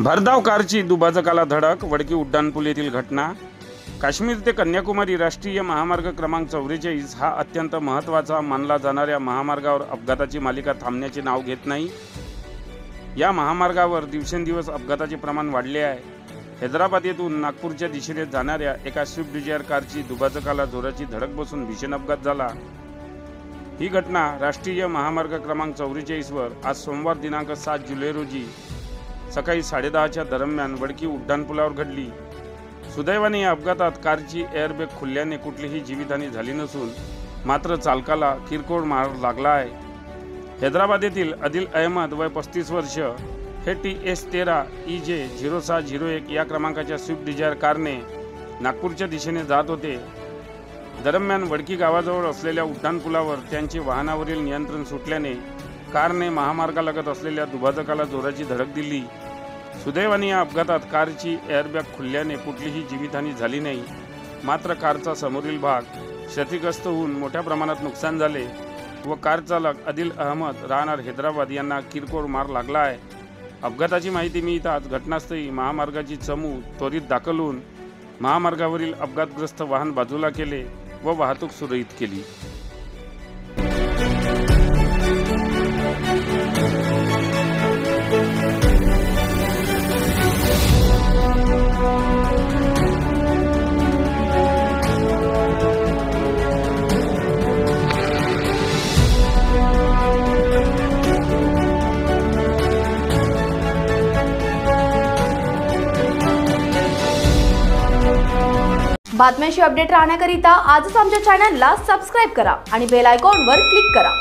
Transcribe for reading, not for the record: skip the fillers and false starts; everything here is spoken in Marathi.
भरधाव कारची दुभाजकाला धडक, वडकी उड्डाणपूल येथील घटना। काश्मीर ते कन्याकुमारी राष्ट्रीय महामार्ग क्रमांक 44 हा अत्यंत महत्त्वाचा मानला जाणाऱ्या महामार्गावर अपघाताची मालिका थांबण्याचे नाव घेत नाही। या महामार्गावर दिवसेंदिवस अपघाताचे प्रमाण वाढले आहे। हैदराबाद येथून नागपूरच्या दिशेने जाणाऱ्या एका स्विफ्ट डिझायर कारची दुभाजकाला जोराची धडक बसून भीषण अपघात झाला। ही घटना राष्ट्रीय महामार्ग क्रमांक 44 वर आज सोमवार दिनांक 7 जुलै रोजी सकाळी 10:30च्या दरम्यान वडकी उड्डाणपुलावर घडली। सुदैवाने या अपघातात कारची एअरबॅग खुलल्याने कुठलीही जीवितहानी झाली नसून मात्र चालकाला किरकोळ मार लागला आहे। हैदराबाद येथील आदिल अहमद वय 35 वर्ष हे TS13 EJ0601 या क्रमांकाच्या स्विफ्ट डिझायर कारने नागपूरच्या दिशेने जात होते। दरम्यान वडकी गावाजवळ असलेल्या उड्डाणपुलावर त्यांचे वाहनावरील नियंत्रण सुटल्याने कारने महामार्गालगत असलेल्या दुभाजकाला जोराची धडक दिली। सुदैवाने या अपघातात कारची एअरबॅग खुलल्याने कुठलीही जीवितहानी झाली नाही, मात्र कारचा समोरील भाग क्षतिग्रस्त होऊन मोठ्या प्रमाणात नुकसान झाले व कार चालक आदिल अहमद राहणार हैदराबाद यांना किरकोळ मार लागला आहे। अपघाताची माहिती मिळताच घटनास्थळी महामार्गाची चमू त्वरित दाखल होऊन महामार्गावरील अपघातग्रस्त वाहन बाजूला केले व वाहतूक सुरळीत केली। बातम्यांशी अपडेट राहण्याकरिता आजच आमच्या चॅनलला सबस्क्राइब करा आणि बेल आयकॉनवर क्लिक करा।